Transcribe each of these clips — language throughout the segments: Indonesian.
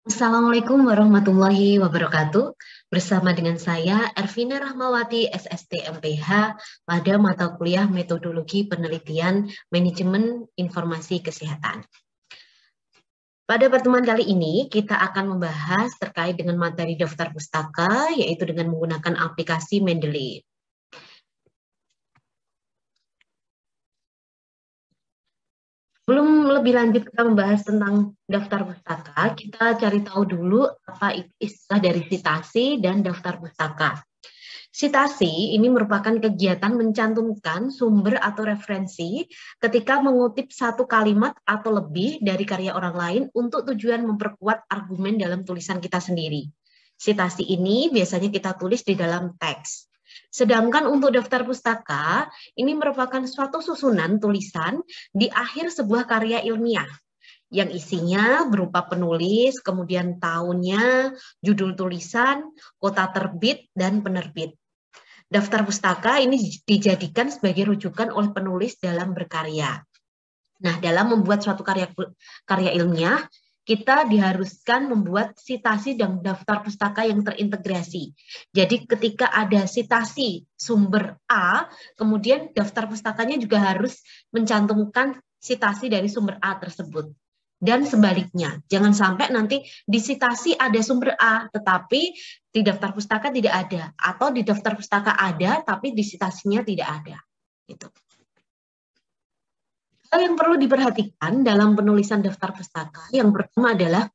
Assalamualaikum warahmatullahi wabarakatuh. Bersama dengan saya, Ervina Rahmawati, SST MPH, pada mata kuliah Metodologi Penelitian Manajemen Informasi Kesehatan. Pada pertemuan kali ini, kita akan membahas terkait dengan materi daftar pustaka, yaitu dengan menggunakan aplikasi Mendeley. Belum lebih lanjut kita membahas tentang daftar pustaka, kita cari tahu dulu apa itu istilah dari citasi dan daftar pustaka. Citasi ini merupakan kegiatan mencantumkan sumber atau referensi ketika mengutip satu kalimat atau lebih dari karya orang lain untuk tujuan memperkuat argumen dalam tulisan kita sendiri. Citasi ini biasanya kita tulis di dalam teks. Sedangkan untuk daftar pustaka, ini merupakan suatu susunan tulisan di akhir sebuah karya ilmiah yang isinya berupa penulis, kemudian tahunnya, judul tulisan, kota terbit, dan penerbit. Daftar pustaka ini dijadikan sebagai rujukan oleh penulis dalam berkarya. Nah, dalam membuat suatu karya ilmiah, kita diharuskan membuat citasi dan daftar pustaka yang terintegrasi. Jadi ketika ada citasi sumber A, kemudian daftar pustakanya juga harus mencantumkan citasi dari sumber A tersebut. Dan sebaliknya, jangan sampai nanti di citasi ada sumber A, tetapi di daftar pustaka tidak ada. Atau di daftar pustaka ada, tapi di citasinya tidak ada. Gitu. Hal yang perlu diperhatikan dalam penulisan daftar pustaka yang pertama adalah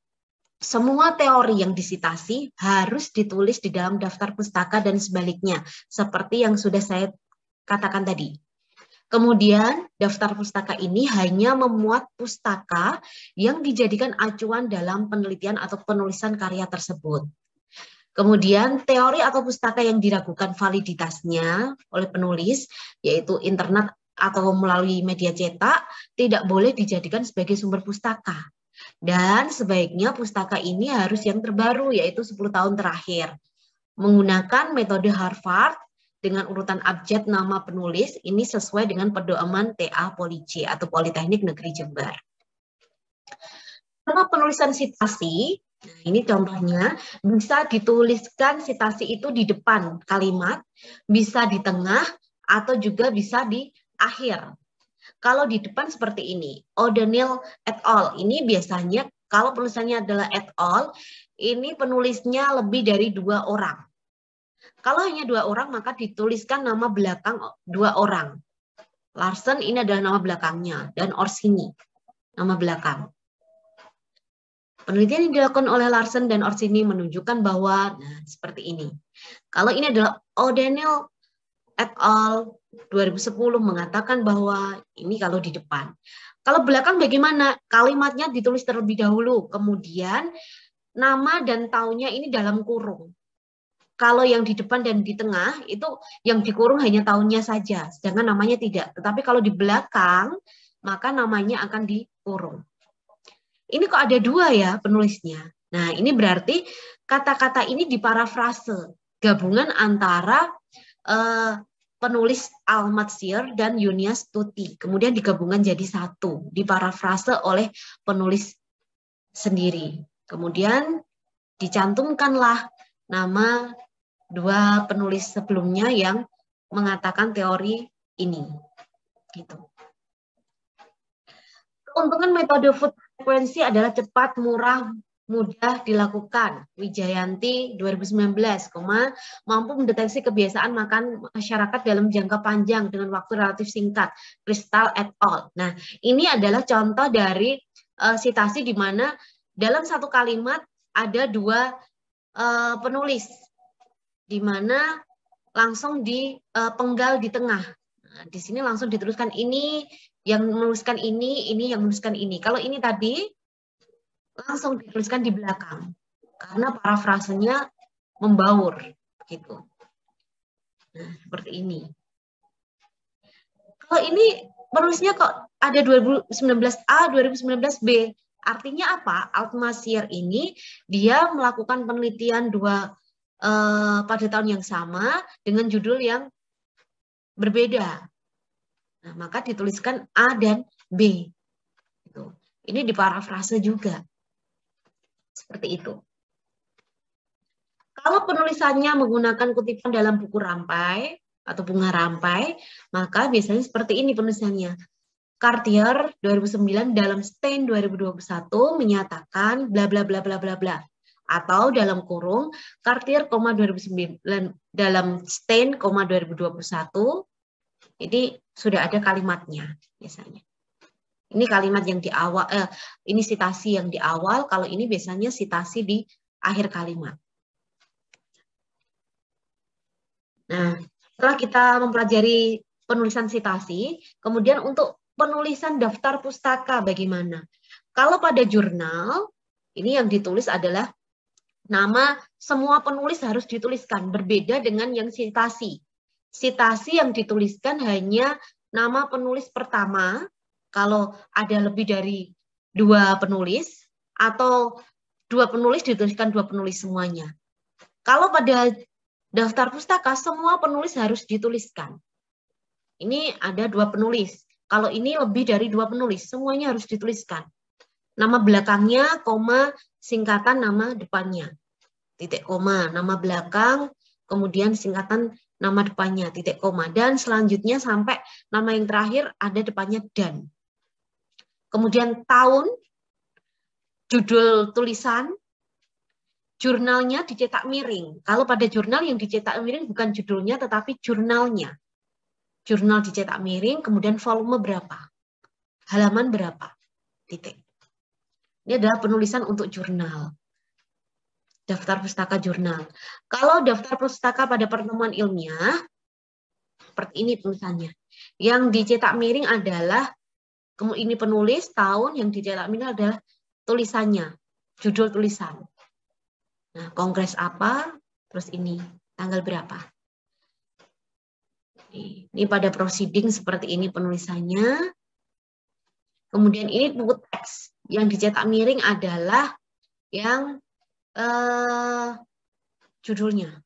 semua teori yang disitasi harus ditulis di dalam daftar pustaka dan sebaliknya, seperti yang sudah saya katakan tadi. Kemudian, daftar pustaka ini hanya memuat pustaka yang dijadikan acuan dalam penelitian atau penulisan karya tersebut. Kemudian, teori atau pustaka yang diragukan validitasnya oleh penulis, yaitu internet atau melalui media cetak, tidak boleh dijadikan sebagai sumber pustaka. Dan sebaiknya pustaka ini harus yang terbaru, yaitu 10 tahun terakhir. Menggunakan metode Harvard dengan urutan abjad nama penulis, ini sesuai dengan pedoman TA Police atau Politeknik Negeri Jember. Karena penulisan citasi, nah ini contohnya, bisa dituliskan citasi itu di depan kalimat, bisa di tengah, atau juga bisa di akhir. Kalau di depan seperti ini, O'Donnell et al. Ini biasanya kalau penulisannya adalah et al, ini penulisnya lebih dari 2 orang. Kalau hanya 2 orang, maka dituliskan nama belakang 2 orang. Larsen ini adalah nama belakangnya, dan Orsini, nama belakang. Penelitian yang dilakukan oleh Larsen dan Orsini menunjukkan bahwa, nah seperti ini. Kalau ini adalah O'Donnell et al. 2010 mengatakan bahwa ini kalau di depan. Kalau belakang bagaimana? Kalimatnya ditulis terlebih dahulu, kemudian nama dan tahunnya ini dalam kurung. Kalau yang di depan dan di tengah itu yang dikurung hanya tahunnya saja, sedangkan namanya tidak. Tetapi kalau di belakang, maka namanya akan dikurung. Ini kok ada 2 ya penulisnya. Nah, ini berarti kata-kata ini diparafrase, gabungan antara penulis Al-Matsir dan Yunias Tuti. Kemudian digabungkan jadi satu, diparafrase oleh penulis sendiri. Kemudian dicantumkanlah nama 2 penulis sebelumnya yang mengatakan teori ini. Gitu. Keuntungan metode food frekuensi adalah cepat, murah, mudah dilakukan. Wijayanti 2019, mampu mendeteksi kebiasaan makan masyarakat dalam jangka panjang dengan waktu relatif singkat. Crystal et al. Nah, ini adalah contoh dari citasi di mana dalam satu kalimat ada 2 penulis, di mana langsung dipenggal di tengah. Nah, di sini langsung dituliskan ini yang menuliskan ini yang menuliskan ini. Kalau ini tadi langsung dituliskan di belakang karena parafrasenya membaur gitu. Nah, seperti ini. Kalau ini penulisnya kok ada 2019A, 2019B. Artinya apa? Altmaier ini dia melakukan penelitian pada tahun yang sama dengan judul yang berbeda. Nah, maka dituliskan A dan B. Ini diparafrase juga. Seperti itu. Kalau penulisannya menggunakan kutipan dalam buku rampai atau bunga rampai, maka biasanya seperti ini penulisannya. Cartier 2009 dalam Stain 2021 menyatakan bla bla bla bla bla bla. Atau dalam kurung Cartier, 2009 dalam Stain, 2021. Ini sudah ada kalimatnya biasanya. Ini kalimat yang di awal, ini sitasi yang di awal, kalau ini biasanya sitasi di akhir kalimat. Nah, setelah kita mempelajari penulisan sitasi, kemudian untuk penulisan daftar pustaka bagaimana? Kalau pada jurnal, ini yang ditulis adalah nama semua penulis harus dituliskan, berbeda dengan yang sitasi. Sitasi yang dituliskan hanya nama penulis pertama, kalau ada lebih dari 2 penulis, atau 2 penulis dituliskan 2 penulis semuanya. Kalau pada daftar pustaka, semua penulis harus dituliskan. Ini ada 2 penulis. Kalau ini lebih dari 2 penulis, semuanya harus dituliskan. Nama belakangnya, koma, singkatan nama depannya. Titik koma, nama belakang, kemudian singkatan nama depannya, titik koma. Dan selanjutnya sampai nama yang terakhir ada depannya dan. Kemudian tahun, judul tulisan, jurnalnya dicetak miring. Kalau pada jurnal yang dicetak miring bukan judulnya tetapi jurnalnya. Jurnal dicetak miring, kemudian volume berapa? Halaman berapa? Titik. Ini adalah penulisan untuk jurnal. Daftar pustaka jurnal. Kalau daftar pustaka pada pertemuan ilmiah, seperti ini tulisannya. Yang dicetak miring adalah, ini penulis, tahun, yang dicetak miring adalah tulisannya, judul tulisan. Nah, kongres apa, terus ini, tanggal berapa. Ini pada proceeding seperti ini penulisannya. Kemudian ini buku teks. Yang dicetak miring adalah yang judulnya.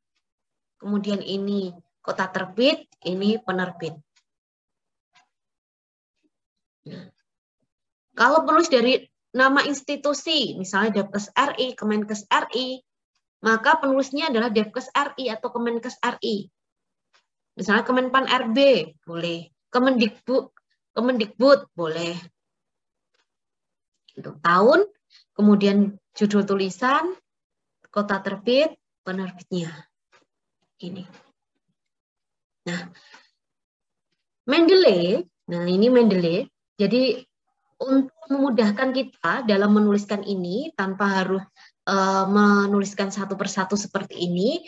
Kemudian ini kota terbit, ini penerbit. Nah, kalau penulis dari nama institusi, misalnya Depkes RI, Kemenkes RI, maka penulisnya adalah Depkes RI atau Kemenkes RI. Misalnya Kemenpan RB, boleh. Kemendikbud, boleh. Untuk tahun, kemudian judul tulisan, kota terbit, penerbitnya. Ini. Nah, Mendeley, nah ini Mendeley, jadi untuk memudahkan kita dalam menuliskan ini, tanpa harus menuliskan satu persatu seperti ini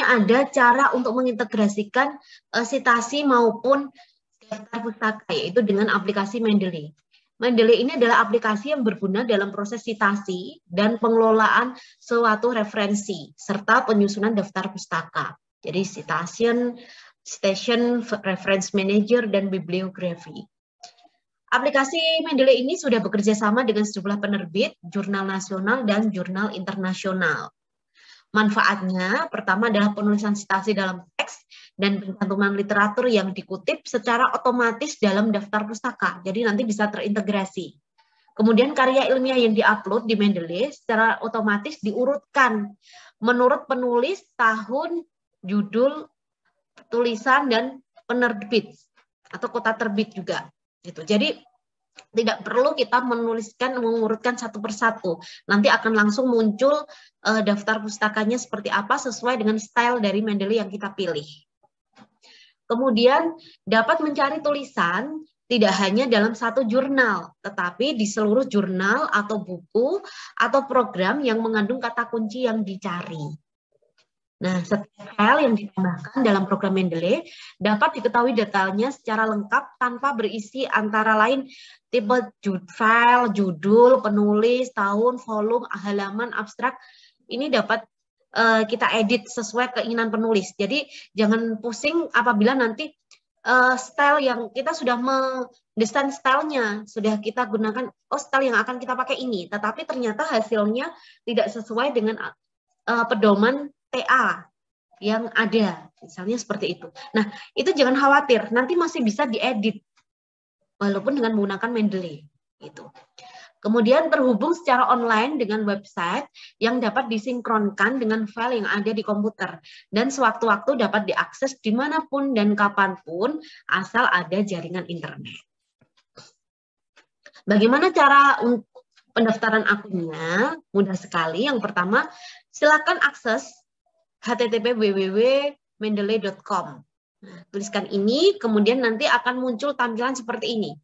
ada cara untuk mengintegrasikan sitasi maupun daftar pustaka, yaitu dengan aplikasi Mendeley. Mendeley ini adalah aplikasi yang berguna dalam proses sitasi dan pengelolaan suatu referensi, serta penyusunan daftar pustaka. Jadi citation, reference manager, dan bibliografi. Aplikasi Mendeley ini sudah bekerja sama dengan sejumlah penerbit, jurnal nasional, dan jurnal internasional. Manfaatnya, pertama adalah penulisan sitasi dalam teks dan pencantuman literatur yang dikutip secara otomatis dalam daftar pustaka. Jadi nanti bisa terintegrasi. Kemudian karya ilmiah yang diupload di Mendeley secara otomatis diurutkan menurut penulis, tahun, judul, tulisan, dan penerbit atau kota terbit juga. Gitu. Jadi tidak perlu kita mengurutkan satu persatu. Nanti akan langsung muncul daftar pustakanya seperti apa sesuai dengan style dari Mendeley yang kita pilih. Kemudian dapat mencari tulisan tidak hanya dalam satu jurnal, tetapi di seluruh jurnal atau buku atau program yang mengandung kata kunci yang dicari. Nah, setiap file yang ditambahkan dalam program Mendeley dapat diketahui detailnya secara lengkap tanpa berisi antara lain tipe file, judul, penulis, tahun, volume, halaman, abstrak. Ini dapat kita edit sesuai keinginan penulis. Jadi jangan pusing apabila nanti style yang kita sudah mendesain stylenya, sudah kita gunakan, style yang akan kita pakai ini, tetapi ternyata hasilnya tidak sesuai dengan pedoman TA yang ada, misalnya seperti itu. Nah, itu jangan khawatir, nanti masih bisa diedit walaupun dengan menggunakan Mendeley. Gitu. Kemudian terhubung secara online dengan website yang dapat disinkronkan dengan file yang ada di komputer. Dan sewaktu-waktu dapat diakses dimanapun dan kapanpun asal ada jaringan internet. Bagaimana cara untuk pendaftaran akunnya? Mudah sekali. Yang pertama, silakan akses http://www.mendeley.com. Tuliskan ini, kemudian nanti akan muncul tampilan seperti ini.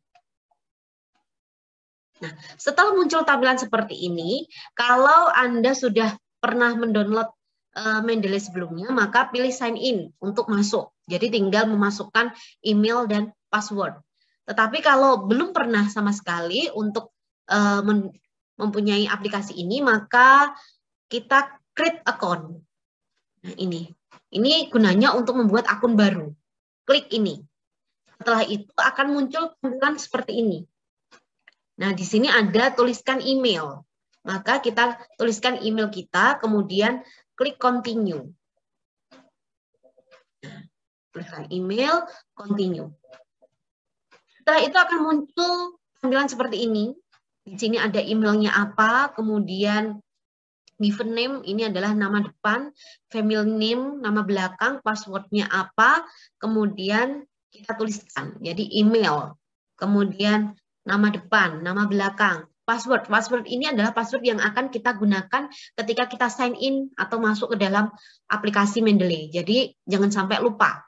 Nah, setelah muncul tampilan seperti ini, kalau Anda sudah pernah mendownload Mendeley sebelumnya, maka pilih sign in untuk masuk. Jadi tinggal memasukkan email dan password. Tetapi kalau belum pernah sama sekali untuk mempunyai aplikasi ini, maka kita create account. Nah, ini gunanya untuk membuat akun baru. Klik ini. Setelah itu akan muncul tampilan seperti ini. Nah, di sini ada tuliskan email. Maka kita tuliskan email kita, kemudian klik continue. Nah, tuliskan email, continue. Setelah itu akan muncul tampilan seperti ini. Di sini ada emailnya apa, kemudian given name, ini adalah nama depan, family name, nama belakang, passwordnya apa, kemudian kita tuliskan. Jadi email, kemudian nama depan, nama belakang, password. Password ini adalah password yang akan kita gunakan ketika kita sign in atau masuk ke dalam aplikasi Mendeley. Jadi jangan sampai lupa.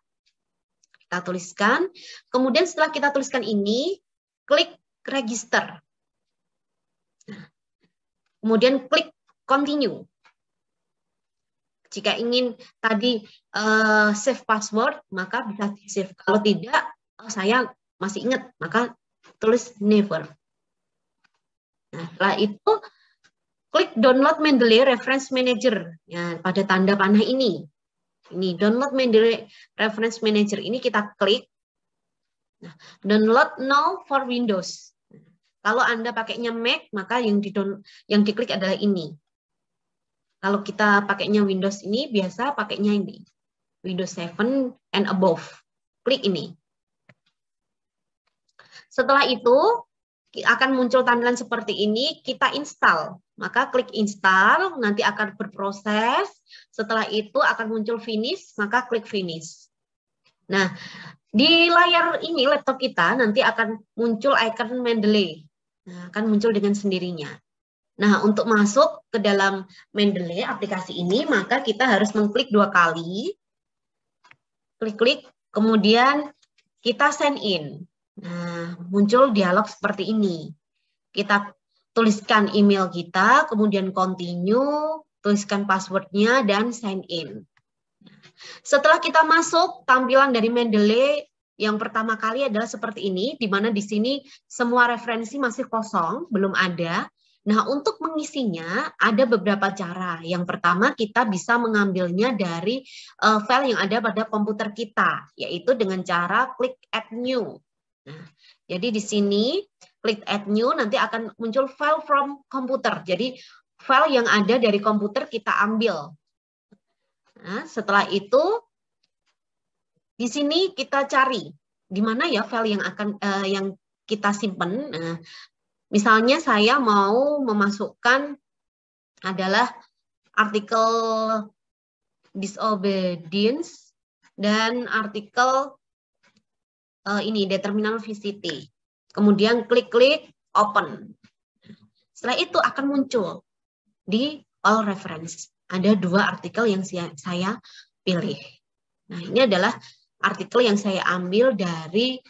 Kita tuliskan. Kemudian setelah kita tuliskan ini, klik register. Kemudian klik continue. Jika ingin tadi save password, maka bisa di save. Kalau tidak, saya masih ingat, maka tulis never. Nah, setelah itu klik download Mendeley Reference Manager. Ya, pada tanda panah ini. Ini download Mendeley Reference Manager ini kita klik. Nah, download now for Windows. Kalau Anda pakainya Mac, maka yang diklik adalah ini. Kalau kita pakainya Windows ini, biasa pakainya ini. Windows 7 and above. Klik ini. Setelah itu, akan muncul tampilan seperti ini, kita install. Maka klik install, nanti akan berproses. Setelah itu akan muncul finish, maka klik finish. Nah, di layar ini, laptop kita, nanti akan muncul icon Mendeley. Nah, akan muncul dengan sendirinya. Nah, untuk masuk ke dalam Mendeley aplikasi ini, maka kita harus mengklik 2 kali. Klik-klik, kemudian kita sign in. Nah, muncul dialog seperti ini. Kita tuliskan email kita, kemudian continue, tuliskan passwordnya, dan sign in. Setelah kita masuk, tampilan dari Mendeley yang pertama kali adalah seperti ini, di mana di sini semua referensi masih kosong, belum ada. Nah, untuk mengisinya ada beberapa cara. Yang pertama, kita bisa mengambilnya dari file yang ada pada komputer kita, yaitu dengan cara klik add new. Nah, jadi di sini klik add new, nanti akan muncul file from komputer. Jadi file yang ada dari komputer kita ambil. Nah, setelah itu di sini kita cari di mana ya file yang akan yang kita simpan. Nah, misalnya saya mau memasukkan adalah artikel disobedience dan artikel ini determinal VCT. Kemudian klik-klik open. Setelah itu akan muncul di all reference. Ada 2 artikel yang saya pilih. Nah, ini adalah artikel yang saya ambil dari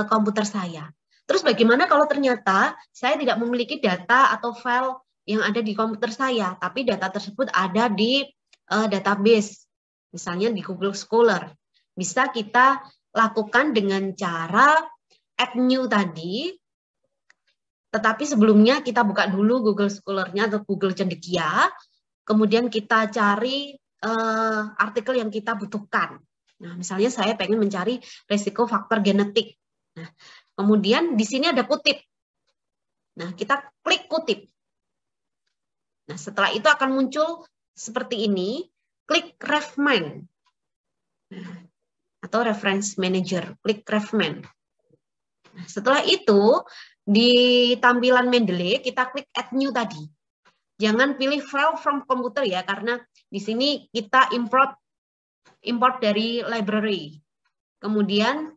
komputer saya. Terus bagaimana kalau ternyata saya tidak memiliki data atau file yang ada di komputer saya, tapi data tersebut ada di database, misalnya di Google Scholar. Bisa kita lakukan dengan cara add new tadi, tetapi sebelumnya kita buka dulu Google Scholar-nya atau Google Cendekia, kemudian kita cari artikel yang kita butuhkan. Nah, misalnya saya pengen mencari resiko faktor genetik. Nah, kemudian di sini ada kutip. Nah, kita klik kutip. Nah, setelah itu akan muncul seperti ini, klik RefMan. Nah, atau Reference Manager, klik RefMan. Nah, setelah itu Di tampilan Mendeley, kita klik Add New tadi. Jangan pilih File from Computer ya, karena di sini kita import dari library. Kemudian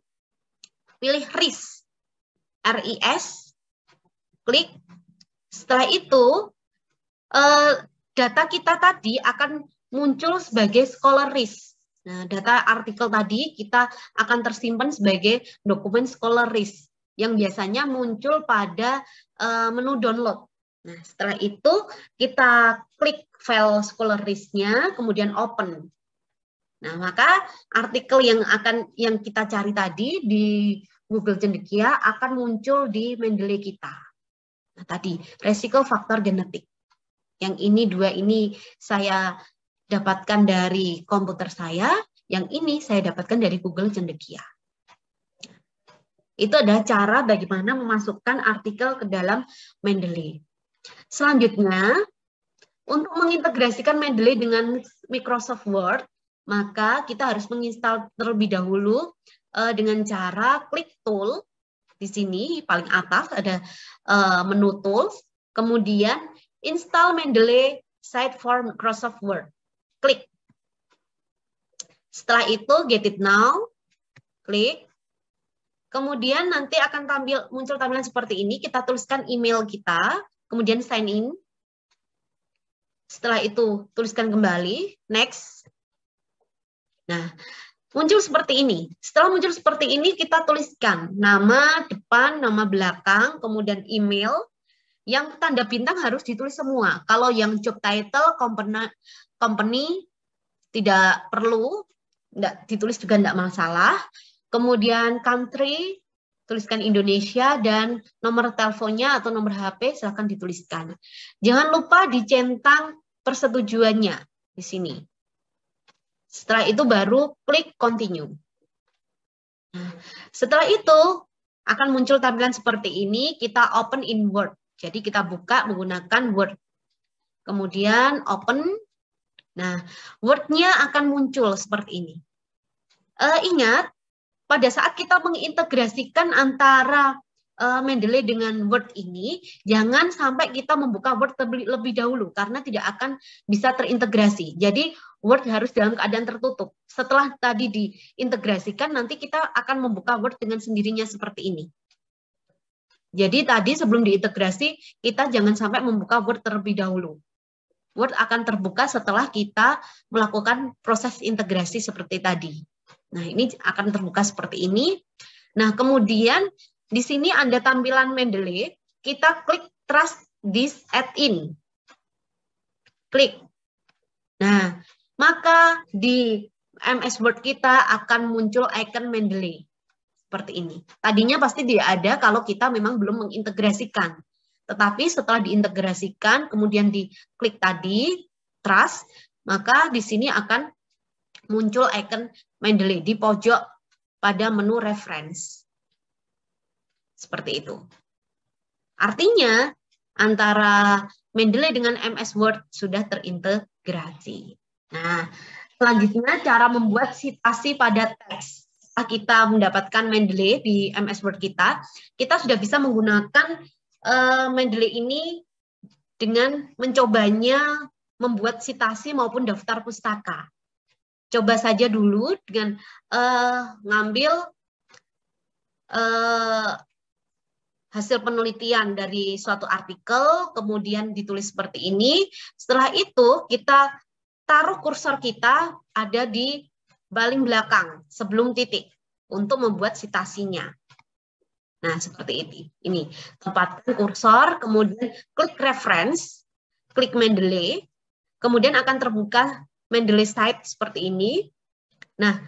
pilih RIS, RIS, klik. Setelah itu, data kita tadi akan muncul sebagai scholar RIS. Nah, data artikel tadi kita akan tersimpan sebagai dokumen scholar RIS yang biasanya muncul pada menu download. Nah, setelah itu kita klik file scholar RIS-nya, kemudian open. Nah, maka artikel yang kita cari tadi di Google Cendekia akan muncul di Mendeley kita. Nah, tadi resiko faktor genetik. Yang ini dua ini saya dapatkan dari komputer saya, yang ini saya dapatkan dari Google Cendekia. Itu adalah cara bagaimana memasukkan artikel ke dalam Mendeley. Selanjutnya, untuk mengintegrasikan Mendeley dengan Microsoft Word, maka kita harus menginstal terlebih dahulu dengan cara klik tool. Di sini paling atas ada menu tools, kemudian install Mendeley site for Microsoft Word. Klik. Setelah itu get it now, klik. Kemudian nanti akan muncul tampilan seperti ini, kita tuliskan email kita, kemudian sign in. Setelah itu tuliskan kembali, next. Nah, muncul seperti ini. Setelah muncul seperti ini, kita tuliskan nama depan, nama belakang, kemudian email. Yang tanda bintang harus ditulis semua. Kalau yang job title, company tidak perlu, ditulis juga tidak masalah. Kemudian country, tuliskan Indonesia, dan nomor teleponnya atau nomor HP silakan dituliskan. Jangan lupa dicentang persetujuannya di sini. Setelah itu baru klik continue. Nah, setelah itu akan muncul tampilan seperti ini, kita open in Word. Jadi kita buka menggunakan Word. Kemudian open. Nah, Word-nya akan muncul seperti ini. Ingat, pada saat kita mengintegrasikan antara Mendeley dengan Word ini, jangan sampai kita membuka Word lebih dahulu, karena tidak akan bisa terintegrasi. Jadi, Word harus dalam keadaan tertutup. Setelah tadi diintegrasikan, nanti kita akan membuka Word dengan sendirinya seperti ini. Jadi, tadi sebelum diintegrasi, kita jangan sampai membuka Word terlebih dahulu. Word akan terbuka setelah kita melakukan proses integrasi seperti tadi. Nah, ini akan terbuka seperti ini. Nah, kemudian di sini ada tampilan Mendeley. Kita klik Trust this add-in. Klik. Nah, maka di MS Word kita akan muncul icon Mendeley. Seperti ini. Tadinya pasti tidak ada kalau kita memang belum mengintegrasikan. Tetapi setelah diintegrasikan, kemudian diklik tadi, Trust, maka di sini akan muncul icon Mendeley di pojok pada menu reference. Seperti itu. Artinya, antara Mendeley dengan MS Word sudah terintegrasi. Nah, selanjutnya cara membuat citasi pada teks. Setelah kita mendapatkan Mendeley di MS Word kita sudah bisa menggunakan Mendeley ini dengan mencobanya membuat citasi maupun daftar pustaka. Coba saja dulu dengan ngambil hasil penelitian dari suatu artikel, kemudian ditulis seperti ini. Setelah itu kita taruh kursor kita ada di paling belakang sebelum titik untuk membuat citasinya. Nah, seperti ini. Tempatkan kursor, kemudian klik reference, klik Mendeley, kemudian akan terbuka Mendeley site seperti ini. Nah,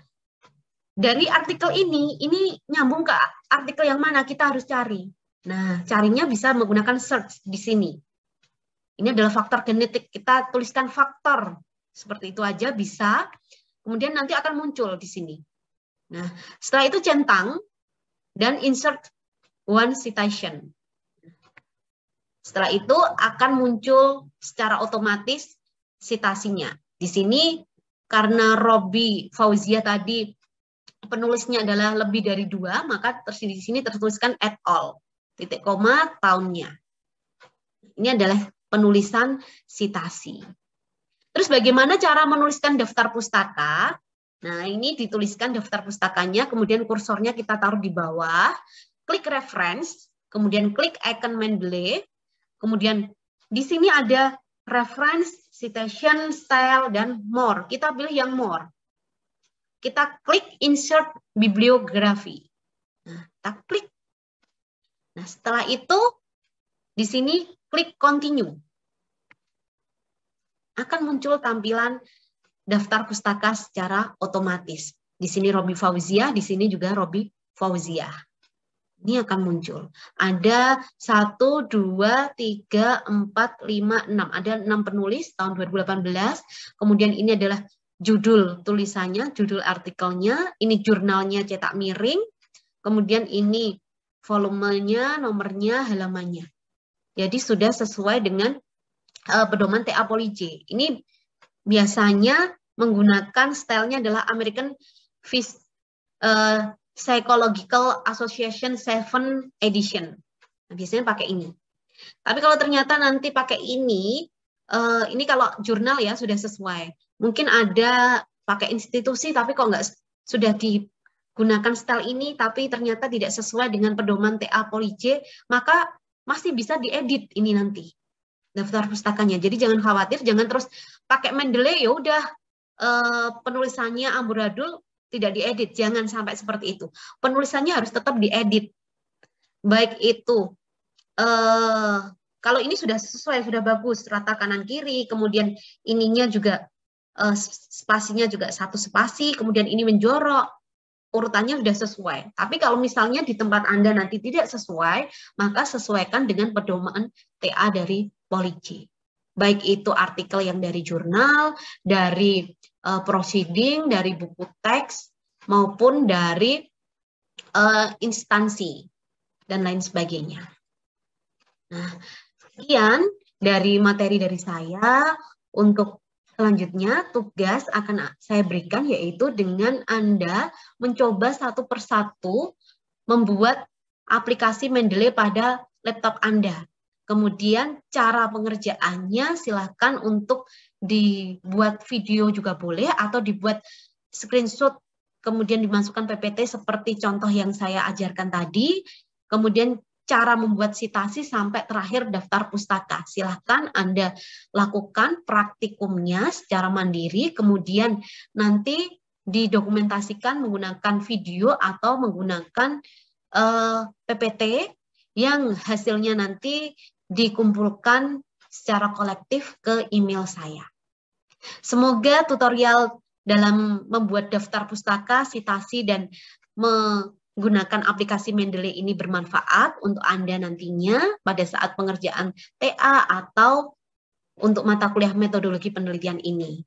dari artikel ini nyambung ke artikel yang mana kita harus cari. Nah, carinya bisa menggunakan search di sini. Ini adalah faktor genetik. Kita tuliskan faktor. Seperti itu aja bisa. Kemudian nanti akan muncul di sini. Nah, setelah itu centang dan insert one citation. Setelah itu akan muncul secara otomatis citasinya. Di sini karena Robi Fauzia tadi penulisnya adalah lebih dari 2, maka di sini tertuliskan at all. titik koma, tahunnya. Ini adalah penulisan sitasi. Terus bagaimana cara menuliskan daftar pustaka? Nah, ini dituliskan daftar pustakanya, kemudian kursornya kita taruh di bawah, klik reference, kemudian klik icon Mendeley, kemudian di sini ada reference, citation, style, dan more. Kita pilih yang more. Kita klik insert bibliografi. Nah, kita klik. Nah, setelah itu di sini klik continue. Akan muncul tampilan daftar pustaka secara otomatis. Di sini Robi Fauziah, di sini juga Robi Fauziah. Ini akan muncul. Ada 1, 2, 3, 4, 5, 6. Ada 6 penulis tahun 2018. Kemudian ini adalah judul tulisannya, judul artikelnya. Ini jurnalnya cetak miring. Kemudian ini volumenya, nomornya, halamannya. Jadi sudah sesuai dengan pedoman TA Poli J. Ini biasanya menggunakan stylenya adalah American Psychological Association 7 Edition. Nah, biasanya pakai ini. Tapi kalau ternyata nanti pakai ini kalau jurnal ya sudah sesuai. Mungkin ada pakai institusi tapi kok nggak sudah digunakan style ini tapi ternyata tidak sesuai dengan pedoman TA Poli J, maka masih bisa diedit ini nanti daftar pustakanya. Jadi jangan khawatir, jangan terus pakai Mendeley ya udah penulisannya amburadul tidak diedit, jangan sampai seperti itu. Penulisannya harus tetap diedit. Baik itu kalau ini sudah sesuai, sudah bagus, rata kanan kiri, kemudian ininya juga spasinya juga 1 spasi, kemudian ini menjorok, urutannya sudah sesuai. Tapi kalau misalnya di tempat Anda nanti tidak sesuai, maka sesuaikan dengan pedoman TA dari Poli J. Baik itu artikel yang dari jurnal, dari proceeding, dari buku teks, maupun dari instansi, dan lain sebagainya. Nah, sekian dari materi dari saya. Untuk selanjutnya, tugas akan saya berikan yaitu dengan Anda mencoba satu persatu membuat aplikasi Mendeley pada laptop Anda. Kemudian cara pengerjaannya silakan untuk dibuat video juga boleh atau dibuat screenshot kemudian dimasukkan PPT seperti contoh yang saya ajarkan tadi. Kemudian cara membuat sitasi sampai terakhir daftar pustaka. Silahkan Anda lakukan praktikumnya secara mandiri, kemudian nanti didokumentasikan menggunakan video atau menggunakan PPT yang hasilnya nanti dikumpulkan secara kolektif ke email saya. Semoga tutorial dalam membuat daftar pustaka, sitasi, dan menggunakan aplikasi Mendeley ini bermanfaat untuk Anda nantinya pada saat pengerjaan TA atau untuk mata kuliah metodologi penelitian ini.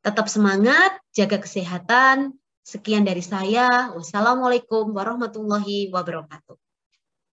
Tetap semangat, jaga kesehatan. Sekian dari saya. Wassalamualaikum warahmatullahi wabarakatuh.